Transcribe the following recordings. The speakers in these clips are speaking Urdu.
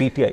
PTI?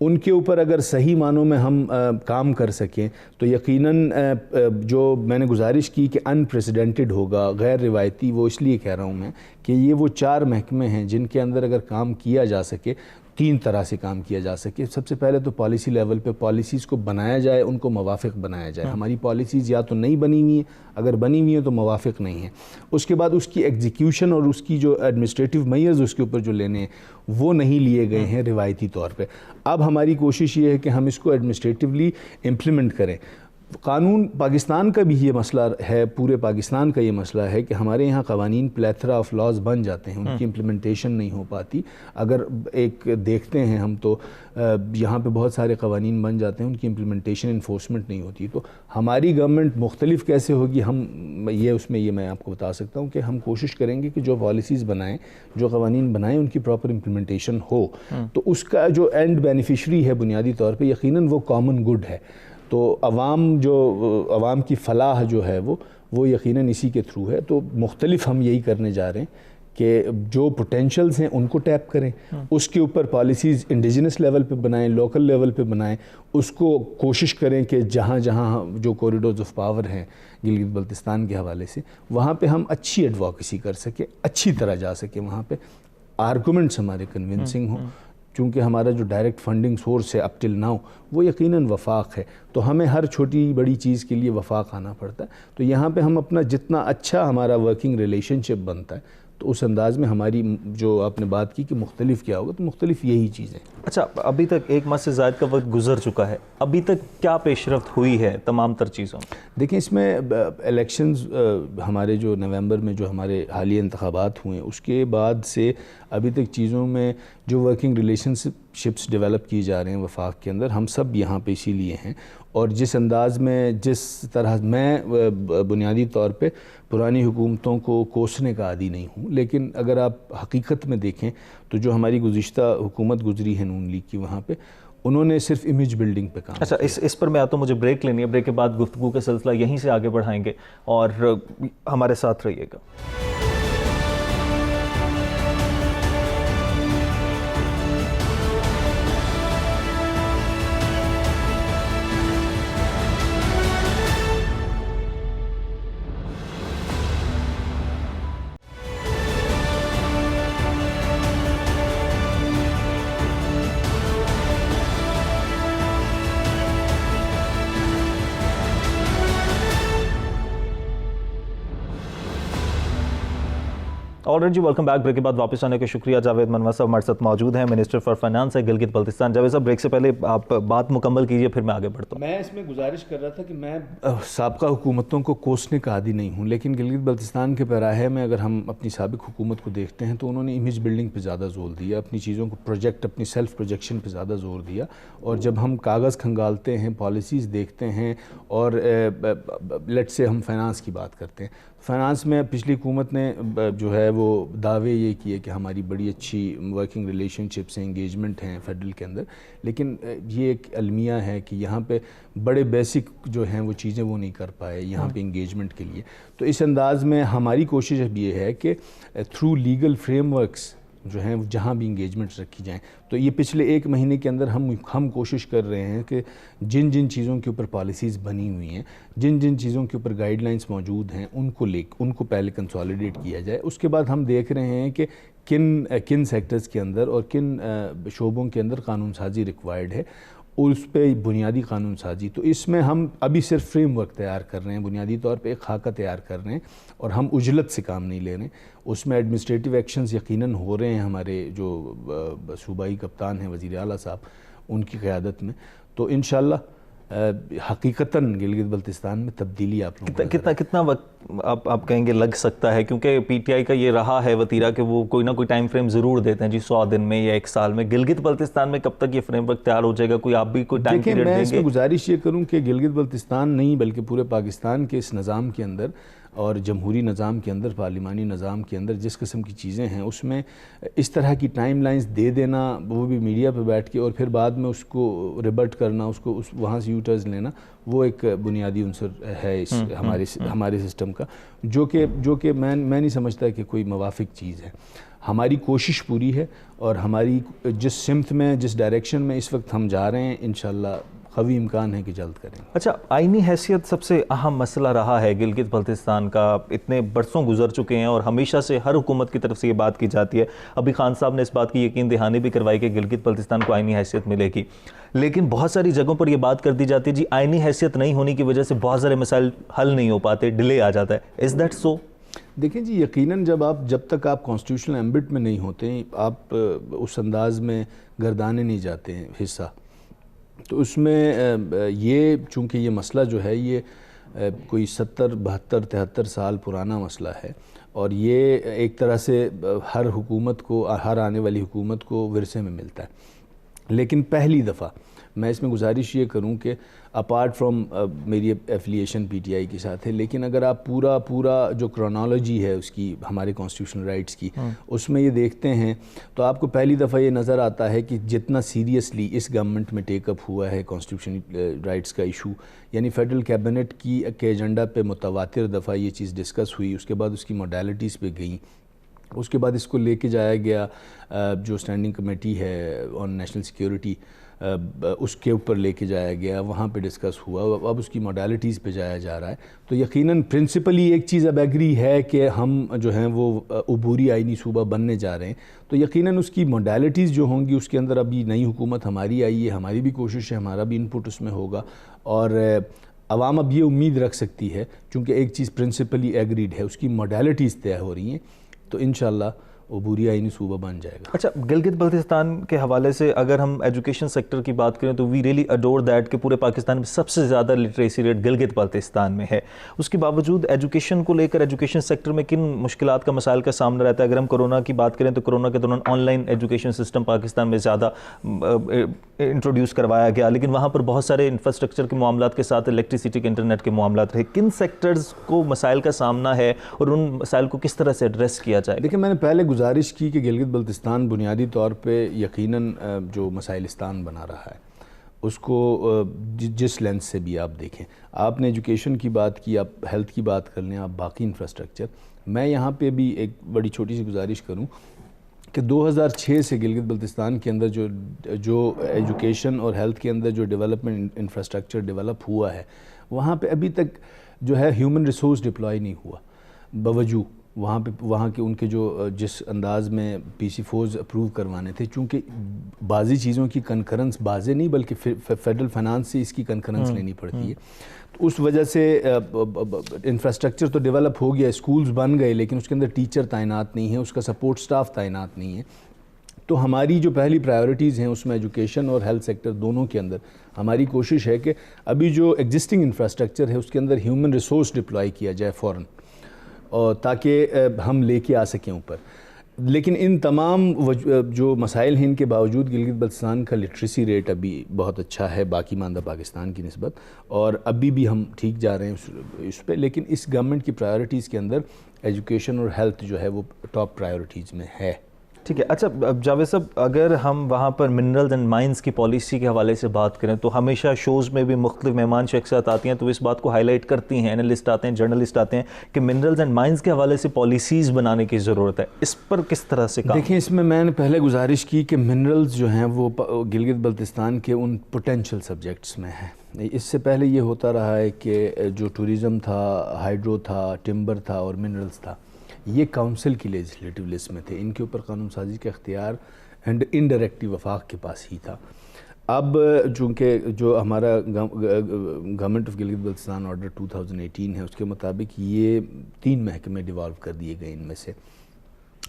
ان کے اوپر اگر صحیح معنوں میں ہم کام کر سکیں تو یقیناً جو میں نے گزارش کی کہ انپریسیڈنٹڈ ہوگا، غیر روایتی، وہ اس لیے کہہ رہا ہوں میں کہ یہ وہ 4 محکمے ہیں جن کے اندر اگر کام کیا جا سکے 3 طرح سے کام کیا جا سکے۔ سب سے پہلے تو پالیسی لیول پہ پالیسیز کو بنایا جائے، ان کو موافق بنایا جائے۔ ہماری پالیسیز یا تو نہیں بنی ہوئی ہیں، اگر بنی ہوئی ہیں تو موافق نہیں ہیں۔ اس کے بعد اس کی ایگزیکیوشن اور اس کی جو ایڈمنسٹریٹو میئرز اس کے اوپر جو لینے ہیں وہ نہیں لیے گئے ہیں روایتی طور پہ۔ اب ہماری کوشش یہ ہے کہ ہم اس کو ایڈمنسٹریٹولی امپلیمنٹ کریں۔ قانون پاکستان کا بھی یہ مسئلہ ہے، پورے پاکستان کا یہ مسئلہ ہے کہ ہمارے یہاں قوانین پلیتھرا آف لاز بن جاتے ہیں، ان کی امپلیمنٹیشن نہیں ہو پاتی۔ اگر ایک دیکھتے ہیں ہم تو یہاں پہ بہت سارے قوانین بن جاتے ہیں، ان کی امپلیمنٹیشن انفورسمنٹ نہیں ہوتی۔ تو ہماری گورنمنٹ مختلف کیسے ہوگی، ہم یہ اس میں یہ میں آپ کو بتا سکتا ہوں کہ ہم کوشش کریں گے کہ جو پالیسیز بنائیں، جو قوانین بنائیں، ان کی پراپر امپلیمنٹیشن ہو۔ تو اس کا جو اینڈ بینیفیشری ہے بنیادی طور پہ یقیناً وہ کامن گڈ ہے۔ تو عوام کی فلاح جو ہے وہ یقیناً اسی کے تھرو ہے۔ تو مختلف ہم یہی کرنے جا رہے ہیں کہ جو پوٹینشلز ہیں ان کو ٹیپ کریں، اس کے اوپر پالیسیز انڈیجنس لیول پہ بنائیں، لوکل لیول پہ بنائیں، اس کو کوشش کریں کہ جہاں جہاں جو کوریڈورز آف پاور ہیں گلگت بلتستان کے حوالے سے، وہاں پہ ہم اچھی ایڈوکیسی کر سکیں، اچھی طرح جا سکیں، وہاں پہ آرگومنٹس ہمارے کنونسنگ ہوں۔ چونکہ ہمارا جو ڈائریکٹ فنڈنگ سورس ہے اپ ٹل ناؤ وہ یقیناً وفاق ہے، تو ہمیں ہر چھوٹی بڑی چیز کے لیے وفاق آنا پڑتا ہے۔ تو یہاں پہ ہم اپنا جتنا اچھا ہمارا ورکنگ ریلیشن شپ بنتا ہے تو اس انداز میں ہماری جو آپ نے بات کی کہ مختلف کیا ہوگا، تو مختلف یہی چیزیں۔ اچھا، ابھی تک 1 ماہ سے زائد کا وقت گزر چکا ہے، ابھی تک کیا پیش رفت ہوئی ہے تمام تر چیزوں میں؟ دیکھیں، اس میں الیکشنز ہمارے جو نومبر میں جو ہمارے حالیہ انتخابات ہوئے، اس کے بعد سے ابھی تک چیزوں میں جو ورکنگ ریلیشن شپس ڈیولپ کی جا رہے ہیں وفاق کے اندر، ہم سب یہاں پہ اسی لیے ہیں۔ اور جس انداز میں جس طرح میں بنیادی طور پہ پرانی حکومتوں کو کوسنے کا عادی نہیں ہوں، لیکن اگر آپ حقیقت میں دیکھیں تو جو ہماری گزشتہ حکومت گزری ہے نون لیگ کی، وہاں پہ انہوں نے صرف امیج بلڈنگ پہ کام کیا۔ اچھا، اس پر میں آتا ہوں، مجھے بریک لینی ہے، بریک کے بعد گفتگو کا سلسلہ یہیں سے آگے بڑھائیں گے اور ہمارے ساتھ رہیے گا۔ آلریڈی جی، ویلکم بیک۔ بریک کے بعد واپس آنے کا شکریہ۔ جاوید منور صاحب ہمارے ساتھ موجود ہیں، منسٹر فار فائنانس ہے گلگت بلتستان۔ جاوید صاحب، بریک سے پہلے آپ بات مکمل کیجئے، پھر میں آگے بڑھتا ہوں۔ میں اس میں گزارش کر رہا تھا کہ میں سابقہ حکومتوں کو کوسنے کا عادی نہیں ہوں، لیکن گلگت بلتستان کے پیراہے میں اگر ہم اپنی سابق حکومت کو دیکھتے ہیں تو انہوں نے امیج بلڈنگ پہ زیادہ زور دیا، اپنی چیزوں کو پروجیکٹ، اپنی سیلف پروجیکشن پہ زیادہ زور دیا۔ اور جب ہم کاغذ کھنگالتے ہیں، پالیسیز دیکھتے ہیں، اور لیٹ سے ہم فائنانس کی بات کرتے ہیں، فائنانس میں پچھلی حکومت نے جو ہے وہ دعوے یہ کیے کہ ہماری بڑی اچھی ورکنگ ریلیشن شپس ہیں، انگیجمنٹ ہیں فیڈرل کے اندر، لیکن یہ ایک المیہ ہے کہ یہاں پہ بڑے بیسک جو ہیں وہ چیزیں وہ نہیں کر پائے یہاں پہ انگیجمنٹ کے لیے۔ تو اس انداز میں ہماری کوشش اب یہ ہے کہ تھرو لیگل فریم ورکس جو ہیں جہاں بھی انگیجمنٹس رکھی جائیں، تو یہ پچھلے 1 مہینے کے اندر ہم کوشش کر رہے ہیں کہ جن جن چیزوں کے اوپر پالیسیز بنی ہوئی ہیں، جن جن چیزوں کے اوپر گائیڈ لائنس موجود ہیں، ان کو پہلے کنسالیڈیٹ کیا جائے۔ اس کے بعد ہم دیکھ رہے ہیں کہ کن سیکٹرز کے اندر اور کن شعبوں کے اندر قانون سازی ریکوائرڈ ہے، اور اس پہ بنیادی قانون سازی۔ تو اس میں ہم ابھی صرف فریم ورک تیار کر رہے ہیں، بنیادی طور پہ ایک خاکہ تیار کر رہے ہیں، اور ہم عجلت سے کام نہیں لے رہے ہیں۔ اس میں ایڈمنسٹریٹو ایکشنز یقیناً ہو رہے ہیں، ہمارے جو صوبائی کپتان ہیں وزیر اعلیٰ صاحب، ان کی قیادت میں، تو انشاءاللہ حقیقتاً گلگت بلتستان میں تبدیلی آپ لوگوں کو کتنا وقت آپ کہیں گے لگ سکتا ہے؟ کیونکہ پی ٹی آئی کا یہ رہا ہے وتیرہ کہ وہ کوئی نہ کوئی ٹائم فریم ضرور دیتے ہیں، جی 100 دن میں یا 1 سال میں۔ گلگت بلتستان میں کب تک یہ فریم ورک تیار ہو جائے گا؟ کوئی آپ بھی کوئی ٹائم پیریڈ دیں گے؟ میں اس میں گزارش یہ کروں کہ گلگت بلتستان نہیں بلکہ پورے پاکستان کے اس نظام کے اندر اور جمہوری نظام کے اندر، پارلیمانی نظام کے اندر جس قسم کی چیزیں ہیں، اس میں اس طرح کی ٹائم لائنز دے دینا، وہ بھی میڈیا پہ بیٹھ کے، اور پھر بعد میں اس کو ریبرٹ کرنا، اس کو وہاں سے یو ٹرنز لینا، وہ ایک بنیادی عنصر ہے اس ہمارے سسٹم قسم کا، جو کہ میں نہیں سمجھتا کہ کوئی موافق چیز ہے۔ ہماری کوشش پوری ہے اور ہماری جس سمت میں، جس ڈائریکشن میں اس وقت ہم جا رہے ہیں، انشاءاللہ قوی امکان ہے کہ جلد کریں۔ اچھا، آئینی حیثیت سب سے اہم مسئلہ رہا ہے گلگت بلتستان کا، اتنے برسوں گزر چکے ہیں اور ہمیشہ سے ہر حکومت کی طرف سے یہ بات کی جاتی ہے۔ ابھی خان صاحب نے اس بات کی یقین دہانی بھی کروائی کہ گلگت بلتستان کو آئینی حیثیت ملے گی، لیکن بہت ساری جگہوں پر یہ بات کر دی جاتی ہے جی آئینی حیثیت نہیں ہونے کی وجہ سے بہت سارے مسائل حل نہیں ہو پاتے، ڈیلے آ جاتا ہے۔ Is that so? دیکھیں جی، یقیناً جب تک آپ کانسٹیٹیوشنل ایمبٹ میں نہیں ہوتے ہیں، آپ اس انداز میں گردانے نہیں جاتے ہیں حصہ، تو اس میں یہ چونکہ یہ مسئلہ جو ہے یہ کوئی 70 72 73 سال پرانا مسئلہ ہے، اور یہ ایک طرح سے ہر حکومت کو، ہر آنے والی حکومت کو ورثے میں ملتا ہے۔ لیکن پہلی دفعہ میں اس میں گزارش یہ کروں کہ اپارٹ فرام میری ایفیلیشن پی ٹی آئی کے ساتھ ہے، لیکن اگر آپ پورا جو کرونالوجی ہے اس کی، ہمارے کانسٹیٹیوشنل رائٹس کی، اس میں یہ دیکھتے ہیں تو آپ کو پہلی دفعہ یہ نظر آتا ہے کہ جتنا سیریسلی اس گورنمنٹ میں ٹیک اپ ہوا ہے کانسٹیٹیوشنل رائٹس کا ایشو، یعنی فیڈرل کیبنٹ کے ایجنڈا پہ متواتر دفعہ یہ چیز ڈسکس ہوئی، اس کے بعد اس کی موڈیلٹیز پہ گئیں، اس کے بعد اس کو لے کے جایا گیا جو اسٹینڈنگ کمیٹی ہے آن نیشنل سیکیورٹی، اس کے اوپر لے کے جایا گیا، وہاں پہ ڈسکس ہوا، اب اس کی موڈیلٹیز پہ جایا جا رہا ہے۔ تو یقیناً پرنسپلی ایک چیز اب ایگری ہے کہ ہم جو ہیں وہ عبوری آئینی صوبہ بننے جا رہے ہیں، تو یقیناً اس کی موڈیلٹیز جو ہوں گی اس کے اندر، ابھی نئی حکومت ہماری آئی ہے، ہماری بھی کوشش ہے، ہمارا بھی انپٹ اس میں ہوگا، اور عوام اب یہ امید رکھ سکتی ہے چونکہ ایک چیز پرنسپلی ایگریڈ ہے، اس کی موڈیلٹیز طے ہو رہی ہیں، تو انشاءاللہ عبوری آئینی صوبہ بن جائے گا۔ اچھا، گلگت بلتستان کے حوالے سے اگر ہم ایجوکیشن سیکٹر کی بات کریں تو وی ریئلی اڈور دیٹ کہ پورے پاکستان میں سب سے زیادہ لٹریسی ریٹ گلگت بلتستان میں ہے۔ اس کے باوجود ایجوکیشن کو لے کر ایجوکیشن سیکٹر میں کن مشکلات کا مسائل کا سامنا رہتا ہے؟ اگر ہم کرونا کی بات کریں تو کرونا کے دوران on line education system Pakistan میں زیادہ انٹروڈیوس کروایا گیا، لیکن وہاں پر بہت سارے انفراسٹرکچر کے معاملات کے ساتھ الیکٹریسٹی کے انٹرنیٹ کے معاملات رہے۔ کن سیکٹرز کو مسائل کا سامنا ہے اور ان مسائل کو کس طرح سے ایڈریس کیا جائے؟ دیکھیں، میں نے پہلے گزارش کی کہ گلگت بلتستان بنیادی طور پہ یقیناً جو مسائلستان بنا رہا ہے اس کو جس لینس سے بھی آپ دیکھیں، آپ نے ایجوکیشن کی بات کی، آپ ہیلتھ کی بات کر لیں، آپ باقی انفراسٹرکچر، میں یہاں پہ بھی ایک بڑی چھوٹی سی گزارش کروں کہ 2006 سے گلگت بلتستان کے اندر جو ایجوکیشن اور ہیلتھ کے اندر جو ڈیولپمنٹ انفراسٹرکچر ڈیولپ ہوا ہے، وہاں پہ ابھی تک جو ہے ہیومن ریسورس ڈپلائی نہیں ہوا، باوجود وہاں کے ان کے جو جس انداز میں پی سی فورز اپروو کروانے تھے، چونکہ بعضی چیزوں کی کنکرنس بازے نہیں بلکہ فیڈرل فائنانس سے اس کی کنکرنس لینی پڑتی ہے، تو اس وجہ سے انفراسٹرکچر تو ڈیولپ ہو گیا، اسکولز بن گئے، لیکن اس کے اندر ٹیچر تعینات نہیں ہیں، اس کا سپورٹ سٹاف تعینات نہیں ہے۔ تو ہماری جو پہلی پرائیورٹیز ہیں اس میں ایجوکیشن اور ہیلتھ سیکٹر دونوں کے اندر ہماری کوشش ہے کہ ابھی جو ایگزسٹنگ انفراسٹرکچر ہے اس کے اندر ہیومن ریسورس ڈپلائی کیا جائے فوراً، اور تاکہ ہم لے کے آ سکیں اوپر۔ لیکن ان تمام جو مسائل ہیں ان کے باوجود گلگت بلتستان کا لٹریسی ریٹ ابھی بہت اچھا ہے باقی ماندہ پاکستان کی نسبت، اور ابھی بھی ہم ٹھیک جا رہے ہیں اس پہ، لیکن اس گورنمنٹ کی پرائیورٹیز کے اندر ایجوکیشن اور ہیلتھ جو ہے وہ ٹاپ پرائیورٹیز میں ہے۔ ٹھیک ہے۔ اچھا جاوید صاحب، اگر ہم وہاں پر منرلز اینڈ مائنز کی پالیسی کے حوالے سے بات کریں تو ہمیشہ شوز میں بھی مختلف مہمان شخصیات آتی ہیں تو اس بات کو ہائی لائٹ کرتی ہیں، اینالسٹ آتے ہیں، جرنلسٹ آتے ہیں کہ منرلز اینڈ مائنز کے حوالے سے پالیسیز بنانے کی ضرورت ہے، اس پر کس طرح سے کام؟ دیکھیں، اس میں نے پہلے گزارش کی کہ منرلز جو ہیں وہ گلگت بلتستان کے ان پوٹینشیل سبجیکٹس میں ہیں۔ اس سے پہلے یہ ہوتا رہا ہے کہ جو ٹوریزم تھا، ہائیڈرو تھا، ٹمبر تھا اور منرلز تھا، یہ کونسل کی لیجسلیٹو لسٹ میں تھے، ان کے اوپر قانون سازی کا اختیار انڈائریکٹلی وفاق کے پاس ہی تھا۔ اب چونکہ جو ہمارا government of Gilgit Baltistan order 2018 ہے، اس کے مطابق یہ 3 محکمے ڈیوالو کر دیے گئے، ان میں سے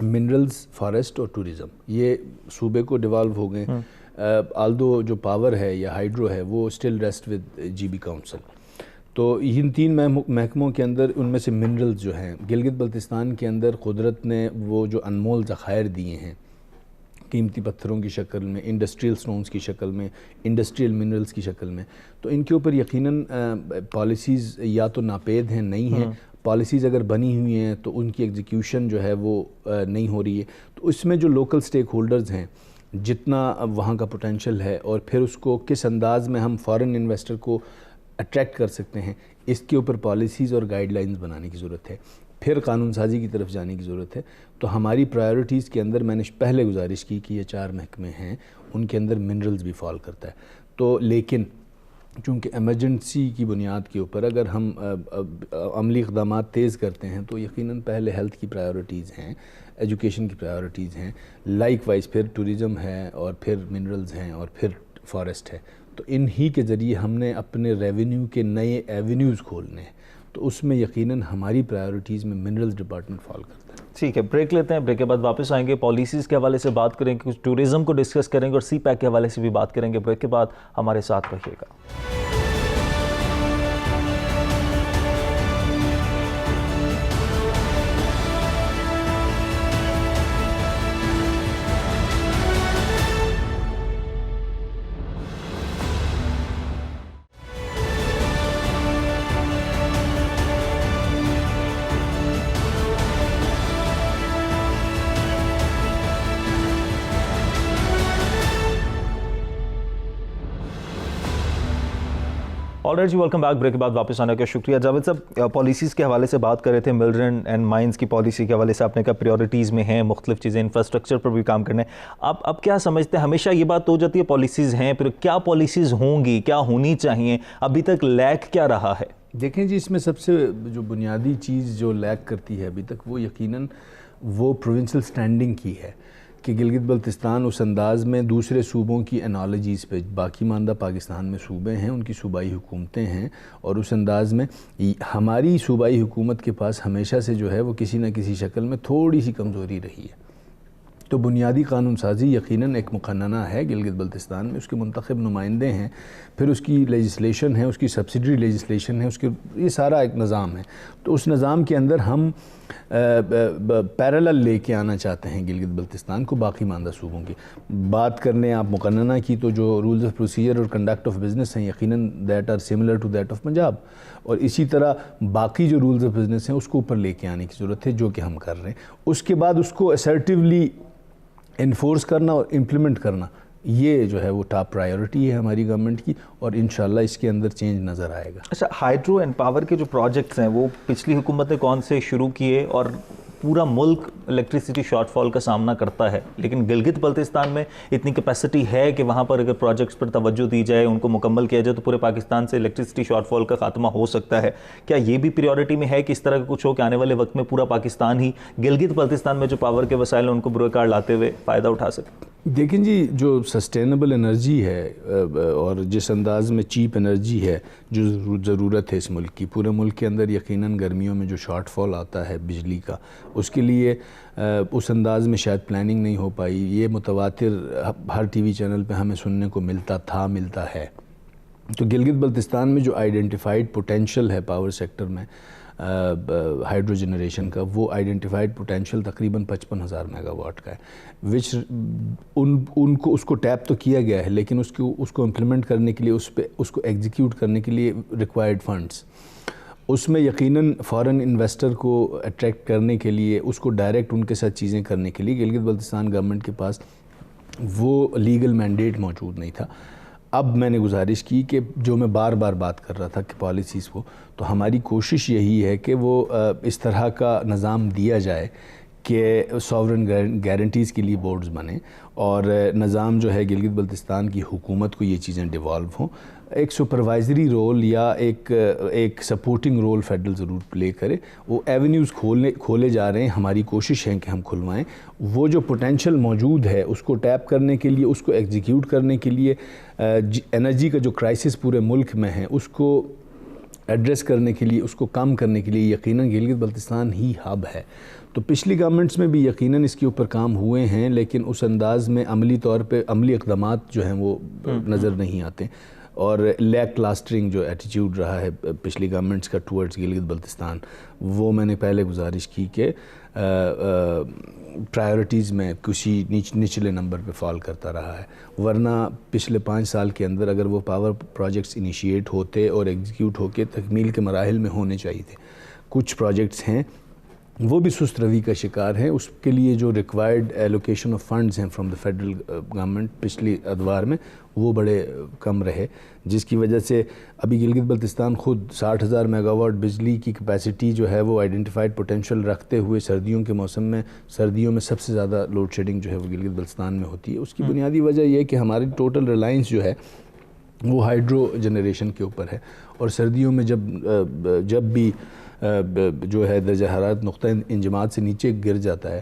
منرلز، فارسٹ اور ٹوریزم، یہ صوبے کو ڈیوالو ہو گئے، آلدو جو پاور ہے یا ہائیڈرو ہے وہ اسٹل ریسٹ ود جی بی کونسل۔ تو ان 3 محکموں کے اندر ان میں سے منرلز جو ہیں، گلگت بلتستان کے اندر قدرت نے وہ جو انمول ذخائر دیے ہیں قیمتی پتھروں کی شکل میں، انڈسٹریل سٹونز کی شکل میں، انڈسٹریل منرلز کی شکل میں، تو ان کے اوپر یقیناً پالیسیز یا تو ناپید ہیں، نہیں ہیں، پالیسیز اگر بنی ہوئی ہیں تو ان کی ایگزیکیوشن جو ہے وہ نہیں ہو رہی ہے۔ تو اس میں جو لوکل سٹیک ہولڈرز ہیں، جتنا وہاں کا پوٹینشیل ہے اور پھر اس کو کس انداز میں ہم فارن انویسٹر کو اٹریکٹ کر سکتے ہیں، اس کے اوپر پالیسیز اور گائیڈ لائنز بنانے کی ضرورت ہے، پھر قانون سازی کی طرف جانے کی ضرورت ہے۔ تو ہماری پرائیورٹیز کے اندر میں نے پہلے گزارش کی کہ یہ 4 محکمے ہیں، ان کے اندر منرلز بھی فال کرتا ہے۔ تو لیکن چونکہ ایمرجنسی کی بنیاد کے اوپر اگر ہم عملی اقدامات تیز کرتے ہیں تو یقیناً پہلے ہیلتھ کی پرائیورٹیز ہیں، ایجوکیشن کی پرائیورٹیز ہیں، لائک وائز پھر ٹوریزم ہے، اور پھر منرلز ہیں، اور پھر فارسٹ ہے۔ تو انہی کے ذریعے ہم نے اپنے ریونیو کے نئے ایونیوز کھولنے ہیں، تو اس میں یقیناً ہماری پرائیورٹیز میں منرلز ڈپارٹمنٹ فال کرتا ہے۔ ٹھیک ہے، بریک لیتے ہیں، بریک کے بعد واپس آئیں گے، پالیسیز کے حوالے سے بات کریں گے، کچھ ٹوریزم کو ڈسکس کریں گے، اور سی پیک کے حوالے سے بھی بات کریں گے۔ بریک کے بعد ہمارے ساتھ رہیے گا۔ آلرائٹ جی، ویلکم بیک۔ بریک کے بعد واپس آنے کا شکریہ۔ جاوید صاحب، پالیسیز کے حوالے سے بات کر رہے تھے، ملرن اینڈ مائنز کی پالیسی کے حوالے سے آپ نے کہا پریورٹیز میں ہیں، مختلف چیزیں، انفراسٹرکچر پر بھی کام کرنا ہے۔ اب کیا سمجھتے ہیں، ہمیشہ یہ بات ہو جاتی ہے پالیسیز ہیں، پھر کیا پالیسیز ہوں گی، کیا ہونی چاہیے، ابھی تک لیک کیا رہا ہے؟ دیکھیں جی، اس میں سب سے جو بنیادی چیز جو لیک کرتی ہے ابھی تک، وہ یقیناً وہ پروونشل سٹینڈنگ کی ہے کہ گلگت بلتستان اس انداز میں دوسرے صوبوں کی انالوجیز پہ، باقی ماندہ پاکستان میں صوبے ہیں، ان کی صوبائی حکومتیں ہیں، اور اس انداز میں ہماری صوبائی حکومت کے پاس ہمیشہ سے جو ہے وہ کسی نہ کسی شکل میں تھوڑی سی کمزوری رہی ہے۔ تو بنیادی قانون سازی یقیناً ایک مقننہ ہے گلگت بلتستان میں، اس کے منتخب نمائندے ہیں، پھر اس کی لیجسلیشن ہے، اس کی سبسیڈری لیجسلیشن ہے، اس کے یہ سارا ایک نظام ہے۔ تو اس نظام کے اندر ہم پیرالل لے کے آنا چاہتے ہیں گلگت بلتستان کو باقی ماندہ صوبوں کی۔ بات کرنے آپ مقننہ کی، تو جو رولز آف پروسیجر اور کنڈکٹ آف بزنس ہیں یقیناً that are similar to that of Punjab, اور اسی طرح باقی جو رولز آف بزنس ہیں اس کو اوپر لے کے آنے کی ضرورت ہے، جو کہ ہم کر رہے ہیں۔ اس کے بعد اس کو اسرٹیولی انفورس کرنا اور امپلیمنٹ کرنا، یہ جو ہے وہ ٹاپ پرائیورٹی ہے ہماری گورنمنٹ کی، اور انشاءاللہ اس کے اندر چینج نظر آئے گا۔ اچھا، ہائیڈرو اینڈ پاور کے جو پروجیکٹس ہیں وہ پچھلی حکومت نے کون سے شروع کیے، اور پورا ملک الیکٹریسٹی شارٹ فال کا سامنا کرتا ہے، لیکن گلگت بلتستان میں اتنی کیپیسٹی ہے کہ وہاں پر اگر پروجیکٹس پر توجہ دی جائے، ان کو مکمل کیا جائے، تو پورے پاکستان سے الیکٹریسٹی شارٹ فال کا خاتمہ ہو سکتا ہے۔ کیا یہ بھی پریورٹی میں ہے کہ اس طرح کا کچھ ہو کہ آنے والے وقت میں پورا پاکستان ہی گلگت بلتستان میں جو پاور کے وسائل ہیں ان کو بروئے کار لاتے ہوئے فائدہ اٹھا سکے؟ دیکھیں جی، جو سسٹینیبل انرجی ہے اور جس انداز میں چیپ انرجی ہے جو ضرورت ہے اس ملک کی، پورے ملک کے اندر یقیناً گرمیوں میں جو شارٹ فال آتا ہے بجلی کا، اس کے لیے اس انداز میں شاید پلاننگ نہیں ہو پائی۔ یہ متواتر ہر ٹی وی چینل پہ ہمیں سننے کو ملتا ہے۔ تو گلگت بلتستان میں جو آئیڈینٹیفائڈ پوٹینشل ہے پاور سیکٹر میں ہائیڈرو جنریشن کا، وہ آئیڈینٹیفائڈ پوٹینشل تقریباً 55,000 میگا واٹ کا ہے، وچ اس کو ٹیپ تو کیا گیا ہے، لیکن اس کو امپلیمنٹ کرنے کے لیے، اس کو ایگزیکیوٹ کرنے کے لیے ریکوائرڈ فنڈز، اس میں یقیناً فارن انویسٹر کو اٹریکٹ کرنے کے لیے، اس کو ڈائریکٹ ان کے ساتھ چیزیں کرنے کے لیے گلگت بلتستان گورنمنٹ کے پاس وہ لیگل مینڈیٹ موجود نہیں تھا۔ اب میں نے گزارش کی کہ جو میں بار بار بات کر رہا تھا کہ پالیسیز کو، تو ہماری کوشش یہی ہے کہ وہ اس طرح کا نظام دیا جائے کہ ساورن گارنٹیز کے لیے بورڈز بنیں، اور نظام جو ہے گلگت بلتستان کی حکومت کو یہ چیزیں ڈیوالو ہوں۔ ایک سپروائزری رول یا ایک سپورٹنگ رول فیڈرل ضرور پلے کرے۔ وہ ایونیوز کھولے جا رہے ہیں، ہماری کوشش ہے کہ ہم کھلوائیں۔ وہ جو پوٹینشل موجود ہے اس کو ٹیپ کرنے کے لیے، اس کو ایگزیکیوٹ کرنے کے لیے، انرجی کا جو کرائسس پورے ملک میں ہے اس کو ایڈریس کرنے کے لیے، اس کو کم کرنے کے لیے یقیناً گلگت بلتستان ہی ہب ہے۔ تو پچھلی گورنمنٹس میں بھی یقیناً اس کے اوپر کام ہوئے ہیں، لیکن اس انداز میں عملی طور پہ عملی اقدامات جو ہیں وہ نظر نہیں آتے، اور لیک کلاسٹرنگ جو ایٹیٹیوڈ رہا ہے پچھلی گورنمنٹس کا ٹورڈز گلگت بلتستان، وہ میں نے پہلے گزارش کی کہ پرائیورٹیز میں کسی نچلے نمبر پہ فال کرتا رہا ہے، ورنہ پچھلے 5 سال کے اندر اگر وہ پاور پروجیکٹس انیشیٹ ہوتے اور ایگزیکیوٹ ہو کے تکمیل کے مراحل میں ہونے چاہیے تھے۔ کچھ پروجیکٹس ہیں وہ بھی سست روی کا شکار ہیں. اس کے لیے جو ریکوائرڈ ایلوکیشن آف فنڈز ہیں فرام دا فیڈرل گورنمنٹ پچھلی ادوار میں وہ بڑے کم رہے, جس کی وجہ سے ابھی گلگت بلتستان خود 60,000 میگا واٹ بجلی کی کیپیسٹی جو ہے وہ آئیڈینٹیفائڈ پوٹینشیل رکھتے ہوئے سردیوں کے موسم میں, سردیوں میں سب سے زیادہ لوڈ شیڈنگ جو ہے وہ گلگت بلتستان میں ہوتی ہے. اس کی بنیادی وجہ یہ ہے کہ ہماری ٹوٹل ریلائنس جو ہے وہ ہائیڈرو جنریشن کے اوپر ہے, اور سردیوں میں جب بھی جو ہے درجہ حرارت نقطہ انجماد سے نیچے گر جاتا ہے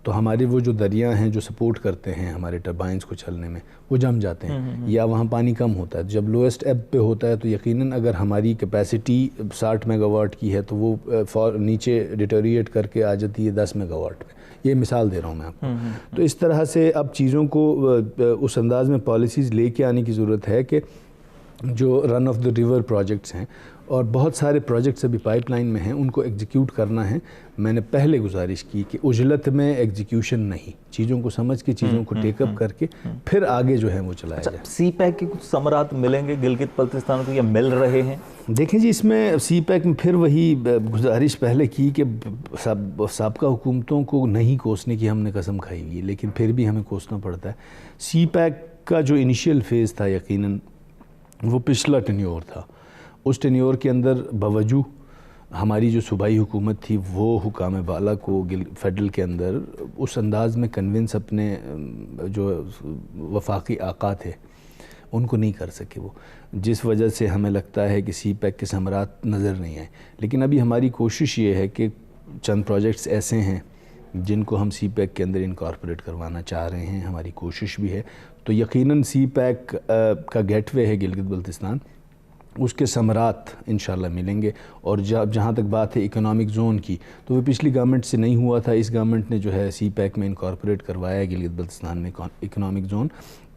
تو ہمارے وہ جو دریا ہیں جو سپورٹ کرتے ہیں ہمارے ٹربائنس کو چلنے میں وہ جم جاتے ہیں, یا وہاں پانی کم ہوتا ہے. جب لوئسٹ ایب پہ ہوتا ہے تو یقیناً اگر ہماری کیپیسٹی 60 میگا واٹ کی ہے تو وہ نیچے ڈیٹوریٹ کر کے آ جاتی ہے 10 میگا واٹ پہ. یہ مثال دے رہا ہوں میں آپ کو. تو اس طرح سے اب چیزوں کو اس انداز میں پالیسیز لے کے آنے کی ضرورت ہے کہ جو رن آف دا ریور پروجیکٹس ہیں, اور بہت سارے پروجیکٹس ابھی پائپ لائن میں ہیں, ان کو ایگزیکیوٹ کرنا ہے. میں نے پہلے گزارش کی کہ عجلت میں ایگزیکیوشن نہیں, چیزوں کو سمجھ کے چیزوں کو ٹیک اپ کر کے پھر آگے جو ہے وہ چلایا جائے. سی پیک کے کچھ ثمرات ملیں گے گلگت بلتستان کو یا مل رہے ہیں؟ دیکھیں جی, اس میں سی پیک میں پھر وہی گزارش پہلے کی کہ سابقہ حکومتوں کو نہیں کوسنے کی ہم نے قسم کھائی ہوئی ہے, لیکن پھر بھی ہمیں کوسنا پڑتا ہے. سی پیک کا جو انیشیل فیز تھا یقیناً وہ پچھلا ٹینیور تھا. اس ٹینیور کے اندر باوجود ہماری جو صوبائی حکومت تھی وہ حکام بالا کو فیڈرل کے اندر اس انداز میں کنونس اپنے جو وفاقی آقا تھے ان کو نہیں کر سکے وہ, جس وجہ سے ہمیں لگتا ہے کہ سی پیک کے ثمرات نظر نہیں آئے. لیکن ابھی ہماری کوشش یہ ہے کہ چند پروجیکٹس ایسے ہیں جن کو ہم سی پیک کے اندر انکارپوریٹ کروانا چاہ رہے ہیں, ہماری کوشش بھی ہے. تو یقیناً سی پیک کا گیٹ وے ہے گلگت بلتستان, اس کے ثمرات انشاءاللہ ملیں گے. اور جہاں تک بات ہے اکنامک زون کی, تو وہ پچھلی گورنمنٹ سے نہیں ہوا تھا. اس گورنمنٹ نے جو ہے سی پیک میں انکارپوریٹ کروایا ہے گلگت بلتستان میں اکنامک زون.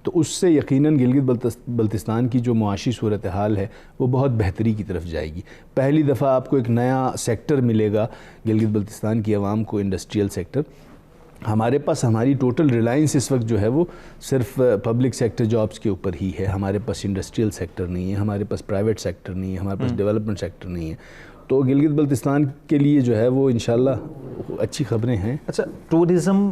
تو اس سے یقیناً گلگت بلتستان کی جو معاشی صورتحال ہے وہ بہت بہتری کی طرف جائے گی. پہلی دفعہ آپ کو ایک نیا سیکٹر ملے گا گلگت بلتستان کی عوام کو, انڈسٹریل سیکٹر. ہمارے پاس ہماری ٹوٹل ریلائنس اس وقت جو ہے وہ صرف پبلک سیکٹر جابز کے اوپر ہی ہے. ہمارے پاس انڈسٹریل سیکٹر نہیں ہے, ہمارے پاس پرائیویٹ سیکٹر نہیں ہے, ہمارے پاس ڈیولپمنٹ سیکٹر نہیں ہے. تو گلگت بلتستان کے لیے جو ہے وہ انشاءاللہ اچھی خبریں ہیں. اچھا, tourism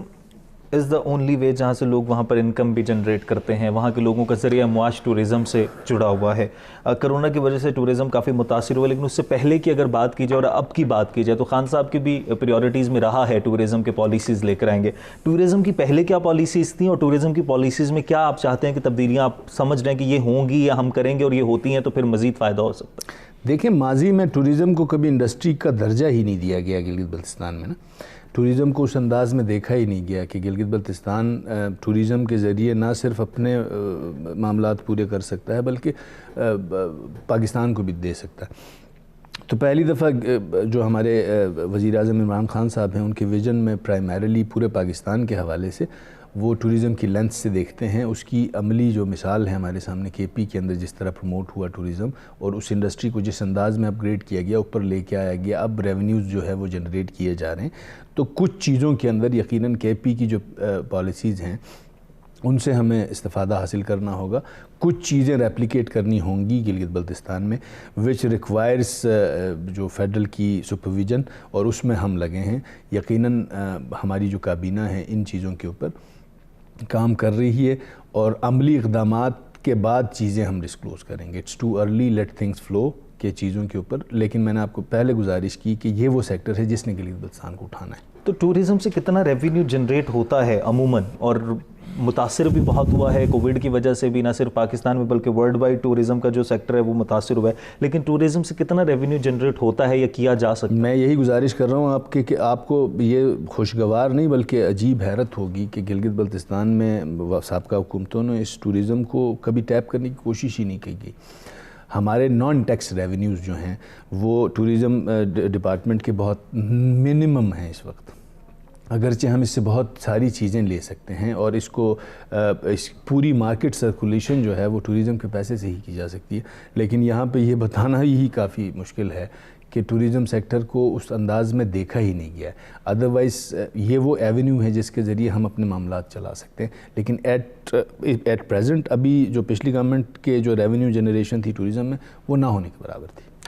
is the only way جہاں سے لوگ وہاں پر انکم بھی جنریٹ کرتے ہیں, وہاں کے لوگوں کا ذریعہ معاش ٹورزم سے جڑا ہوا ہے. کرونا کی وجہ سے ٹورزم کافی متاثر ہوا, لیکن اس سے پہلے کی اگر بات کی جائے اور اب کی بات کی جائے تو خان صاحب کی بھی پریورٹیز میں رہا ہے ٹورزم کے پالیسیز لے کر آئیں گے. ٹورزم کی پہلے کیا پالیسیز تھیں اور ٹورزم کی پالیسیز میں کیا آپ چاہتے ہیں کہ تبدیلیاں آپ سمجھ رہے ہیں کہ یہ ہوں گی یا ہم کریں گے اور یہ ہوتی ہیں تو پھر مزید فائدہ ہو سکتا ہے؟ دیکھیں, ماضی میں ٹورزم کو کبھی انڈسٹری کا درجہ ہی نہیں دیا گیا گلگت بلتستان میں نا. ٹورزم کو اس انداز میں دیکھا ہی نہیں گیا کہ گلگت بلتستان ٹورزم کے ذریعے نہ صرف اپنے معاملات پورے کر سکتا ہے بلکہ پاکستان کو بھی دے سکتا ہے. تو پہلی دفعہ جو ہمارے وزیر اعظم عمران خان صاحب ہیں, ان کے ویژن میں پرائمریلی پورے پاکستان کے حوالے سے وہ ٹورزم کی لینس سے دیکھتے ہیں. اس کی عملی جو مثال ہے ہمارے سامنے کے پی کے اندر جس طرح پروموٹ ہوا ٹورزم اور اس انڈسٹری کو جس انداز میں اپ گریڈ کیا گیا, اوپر لے کے آیا گیا, اب ریونیوز جو ہے وہ جنریٹ کیے جا رہے ہیں. تو کچھ چیزوں کے اندر یقیناً کے پی کی جو پالیسیز ہیں ان سے ہمیں استفادہ حاصل کرنا ہوگا. کچھ چیزیں ریپلیکیٹ کرنی ہوں گی گلگت بلتستان میں وچ ریکوائرس جو فیڈرل کی سپرویژن, اور اس میں ہم لگے ہیں. یقیناً ہماری جو کابینہ ہے ان چیزوں کے اوپر کام کر رہی ہے اور عملی اقدامات کے بعد چیزیں ہم ڈسکلوز کریں گے. It's too early, let things flow کے چیزوں کے اوپر. لیکن میں نے آپ کو پہلے گزارش کی کہ یہ وہ سیکٹر ہے جس نے گلگت بلتستان کو اٹھانا ہے. تو ٹورزم سے کتنا ریونیو جنریٹ ہوتا ہے عموماً, اور متاثر بھی بہت ہوا ہے کووڈ کی وجہ سے بھی, نہ صرف پاکستان میں بلکہ ورلڈ وائڈ ٹورزم کا جو سیکٹر ہے وہ متاثر ہوا ہے. لیکن ٹورزم سے کتنا ریونیو جنریٹ ہوتا ہے یا کیا جا سکتا ہے؟ میں یہی گزارش کر رہا ہوں آپ کے کہ آپ کو یہ خوشگوار نہیں بلکہ عجیب حیرت ہوگی کہ گلگت بلتستان میں سابقہ حکومتوں نے اس ٹورزم کو کبھی ٹیپ کرنے کی کوشش ہی نہیں کی گئی. ہمارے نان ٹیکس ریونیوز جو ہیں وہ ٹورزم ڈپارٹمنٹ کے بہت منیمم ہیں اس وقت. اگرچہ ہم اس سے بہت ساری چیزیں لے سکتے ہیں اور اس کو اس پوری مارکیٹ سرکولیشن جو ہے وہ ٹورزم کے پیسے سے ہی کی جا سکتی ہے. لیکن یہاں پہ یہ بتانا ہی کافی مشکل ہے کہ ٹورزم سیکٹر کو اس انداز میں دیکھا ہی نہیں گیا ہے. ادروائز یہ وہ ایونیو ہے جس کے ذریعے ہم اپنے معاملات چلا سکتے ہیں. لیکن ایٹ پریزنٹ ابھی جو پچھلی گورنمنٹ کے جو ریونیو جنریشن تھی ٹورزم میں وہ نہ ہونے کے برابر تھی.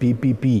PPP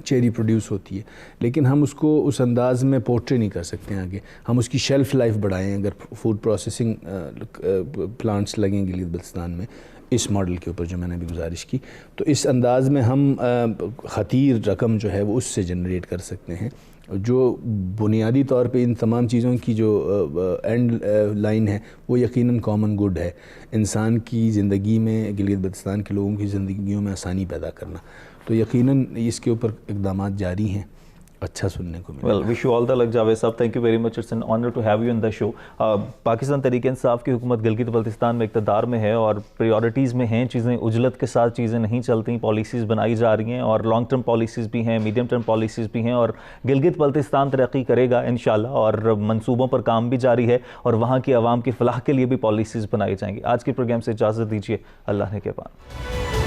چیری پروڈیوس ہوتی ہے، لیکن ہم اس کو اس انداز میں پورٹری نہیں کر سکتے ہیں آگے. ہم اس کی شیلف لائف بڑھائیں اگر فوڈ پروسیسنگ پلانٹس لگیں گلگت بلتستان میں اس ماڈل کے اوپر جو میں نے ابھی گزارش کی، تو اس انداز میں ہم خطیر رقم جو ہے وہ اس سے جنریٹ کر سکتے ہیں، جو بنیادی طور پہ ان تمام چیزوں کی جو اینڈ لائن ہے وہ یقیناً کامن گڈ ہے، انسان کی زندگی میں، گلگت بلتستان کے لوگوں کی زندگیوں میں آسانی پیدا کرنا. تو یقیناً اس کے اوپر اقدامات جاری ہیں، اچھا سننے کو ملا. Well wish you all the luck Javed صاحب، thank you very much, it's an honour to have you in the show. Pakistan Tehreek Insaf کی حکومت گلگت بلتستان میں اقتدار میں ہے اور پریورٹیز میں ہیں چیزیں، عجلت کے ساتھ چیزیں نہیں چلتی، پالیسیز بنائی جا رہی ہیں اور لانگ ٹرم پالیسیز بھی ہیں، میڈیم ٹرم پالیسیز بھی ہیں، اور گلگت بلتستان ترقی کرے گا انشاءاللہ، اور منصوبوں پر کام بھی جاری ہے اور وہاں کی عوام کی فلاح کے لیے بھی پالیسیز بنائی جائیں گی. آج کے پروگرام سے اجازت دیجیے، اللہ نے کے پان.